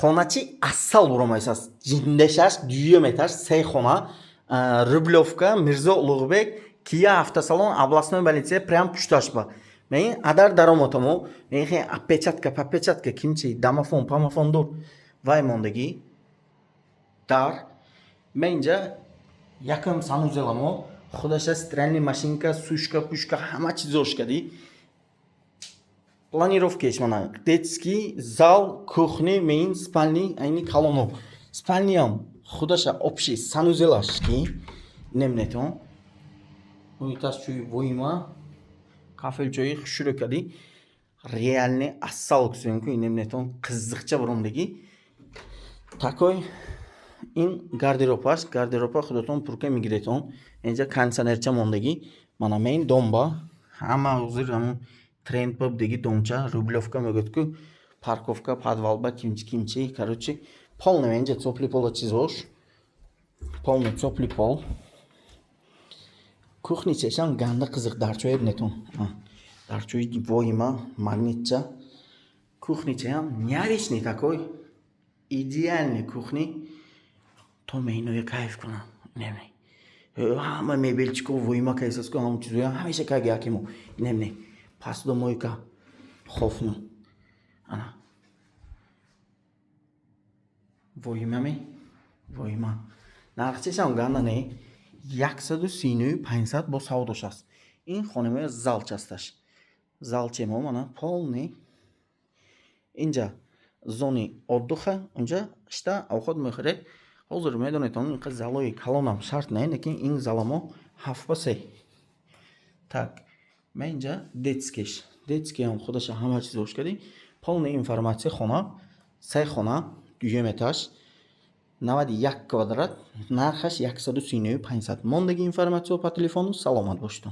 Xonachı asal vuramaysiz. 25 etaş, 3 xona, Rublyovka, Mirzo Ulug'bek, Kia avtosalon, областной politsiya, прям pushtoshba. Men adar daromotamu, men опечатка, kimchi, domofon, pomofon dur. Vay mondagi dar. Menja yakın sanuzelamu, xudasha странный mashinka, sushka, pushka, hamma chizoshkadi. Планировкаеш mana детский зал, кухня, mein, спальни, ayni колонов. Спальням худаша общий санузелашки, немнетон. Унитаз чуй войма, кафел чуй хушуракади. Реальный ассал кусенку, немнетон qiziqcha burumdagi. Такой ин гардеробаш, гардероба худатон пурка мигретон. Энҷа кондиционерча мондagi. Mana mein domba, hamma hozir hamon тренд побдеги домча, Рублевка меготку, парковка, подвалба, kimchi, короче, полный меньше цопли пола чизош, полный цопли пол. Кухня чешам ганда кызык дарчой эбнетон. Дарчой войма, магнитча. Кухня чешам няричный такой, идеальный кухня. То мейну я кайф куна, немне. Hamma mebelchiko vойма кайсаско, hamma чизо я хамеша кайги акиму, немне. Посудомойка, хофну. Ана. Воймами, войма. Нархчешам гандане 135 бо саудош аст. Ин хонемои залч асташ. Залчемо мана полный. Инҷа зони отдыха, инҷа шта овқат мехӯред. Ҳозир медонед он инқадр залои калонам шарт не, лекин ин заламо 7 ба 3. Так. Мен инҷа детскиш. Детский ҳам худаша ҳама чизош кади. Полная информация хона, 3 хона, 2 этаж, 91 квадрат, нархаш 139 500. Мондаги информация по телефону саломат бошед.